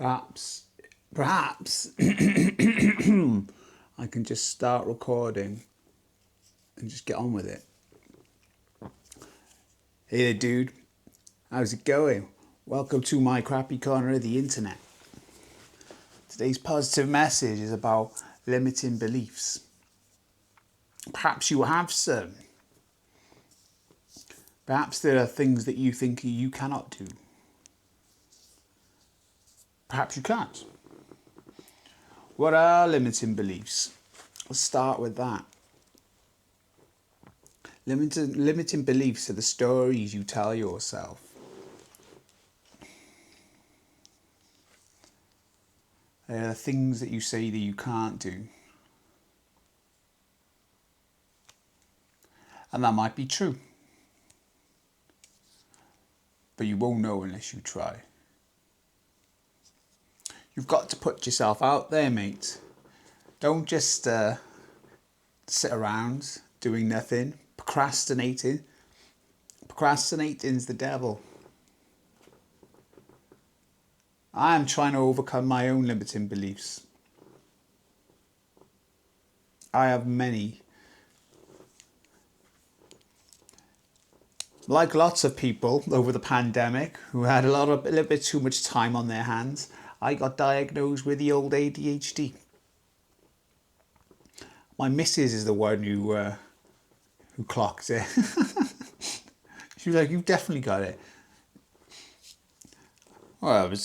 Perhaps, perhaps I can just start recording and just get on with it. Hey there, dude. How's it going? Welcome to my crappy corner of the internet. Today's positive message is about limiting beliefs. Perhaps you have some. Perhaps there are things that you think you cannot do. Perhaps you can't. What are limiting beliefs? Let's start with that. Limiting beliefs are the stories you tell yourself. They are the things that you say that you can't do. And that might be true. But you won't know unless you try. You've got to put yourself out there, mate. Don't just sit around doing nothing, procrastinating. Procrastinating's the devil. I am trying to overcome my own limiting beliefs. I have many. Like lots of people over the pandemic who had a little bit too much time on their hands, I got diagnosed with the old ADHD. My missus is the one who clocked it. She was like, "You've definitely got it." Well, and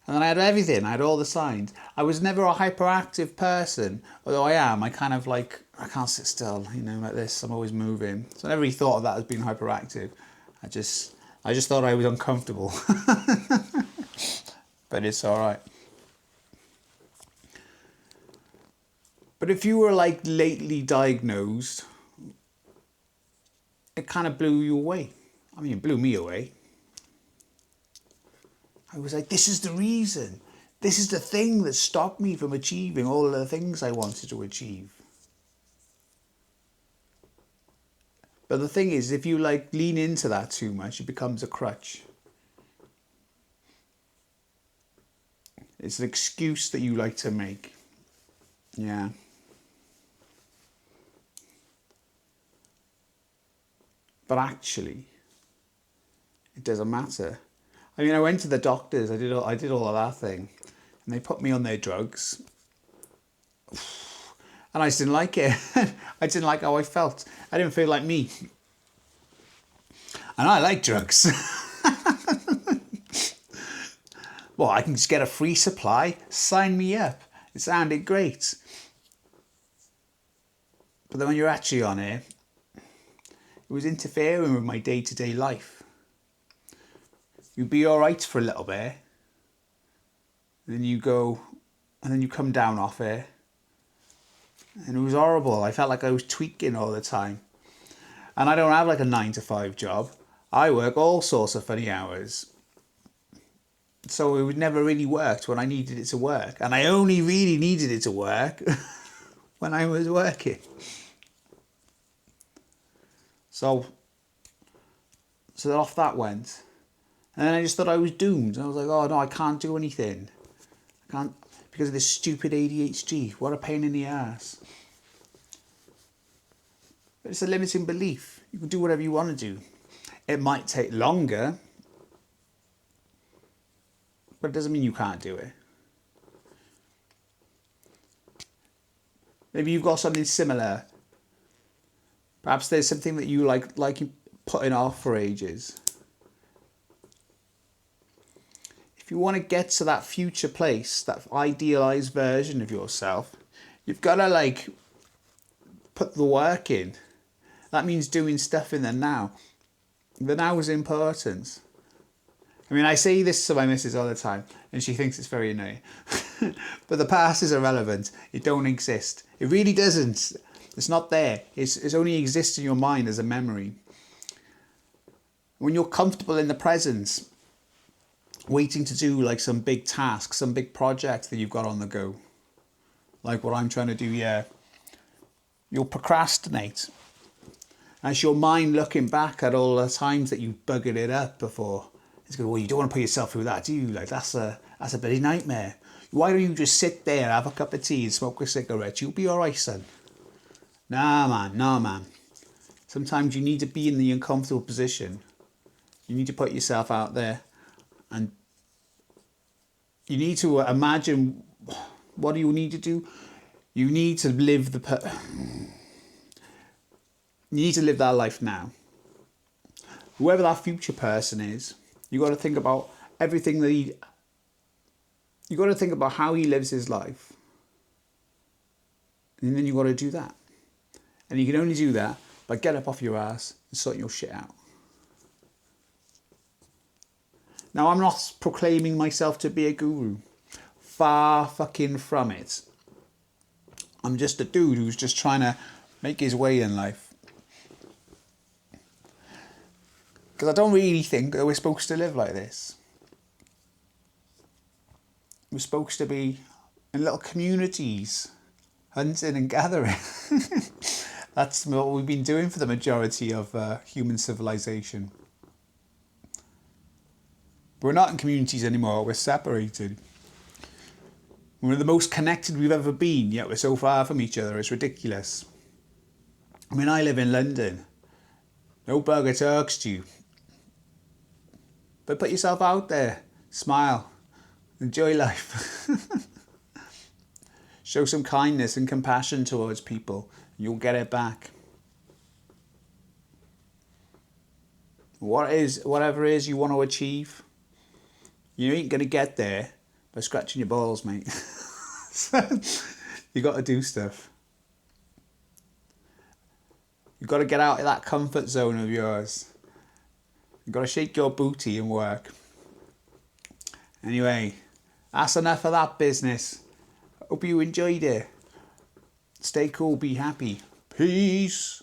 then I had everything. I had all the signs. I was never a hyperactive person, although I am. I kind of like, I can't sit still, like this. I'm always moving. So I never really thought of that as being hyperactive. I just thought I was uncomfortable. But it's all right. But if you were like lately diagnosed, it kind of blew you away. I mean, it blew me away. I was like, this is the reason. This is the thing that stopped me from achieving all the things I wanted to achieve. But the thing is, if you like lean into that too much, it becomes a crutch. It's an excuse that you like to make. Yeah. But actually, it doesn't matter. I mean, I went to the doctors. I did all of that thing, and they put me on their drugs, and I just didn't like it. I didn't like how I felt. I didn't feel like me, and I like drugs. Well, I can just get a free supply. Sign me up. It sounded great. But then when you're actually on it, it was interfering with my day-to-day life. You'd be all right for a little bit, and then you come down off it, and it was horrible. I felt like I was tweaking all the time. And I don't have like a 9-to-5 job. I work all sorts of funny hours. So it never really worked when I needed it to work. And I only really needed it to work when I was working. So off that went. And then I just thought I was doomed. And I was like, oh no, I can't do anything. I can't, because of this stupid ADHD. What a pain in the ass. But it's a limiting belief. You can do whatever you want to do. It might take longer, but it doesn't mean you can't do it. Maybe you've got something similar. Perhaps there's something that you like putting off for ages. If you want to get to that future place, that idealized version of yourself, you've got to put the work in. That means doing stuff in the now. The now is important. I mean, I say this to my missus all the time, and she thinks it's very annoying. But the past is irrelevant. It don't exist. It really doesn't. It's not there. It only exists in your mind as a memory. When you're comfortable in the present, waiting to do like some big task, some big project that you've got on the go, like what I'm trying to do here, you'll procrastinate. As your mind looking back at all the times that you buggered it up before, He's going, well, you don't want to put yourself through that, do you? Like, that's a bloody nightmare. Why don't you just sit there and have a cup of tea and smoke a cigarette? You'll be all right, son. Nah, man. Sometimes you need to be in the uncomfortable position. You need to put yourself out there, and you need to imagine, what do you need to do? You need to live you need to live that life now. Whoever that future person is, you got to think about everything that you got to think about how he lives his life. And then you got to do that. And you can only do that by get up off your ass and sort your shit out. Now, I'm not proclaiming myself to be a guru. Far fucking from it. I'm just a dude who's just trying to make his way in life. Because I don't really think that we're supposed to live like this. We're supposed to be in little communities, hunting and gathering. That's what we've been doing for the majority of human civilization. We're not in communities anymore, we're separated. We're the most connected we've ever been, yet we're so far from each other, it's ridiculous. I mean, I live in London. No bugger talks to you. But put yourself out there, smile, enjoy life. Show some kindness and compassion towards people, and you'll get it back. Whatever it is you want to achieve, you ain't going to get there by scratching your balls, mate. You got to do stuff. You got to get out of that comfort zone of yours. You got to shake your booty and work. Anyway, that's enough of that business. Hope you enjoyed it. Stay cool, be happy. Peace.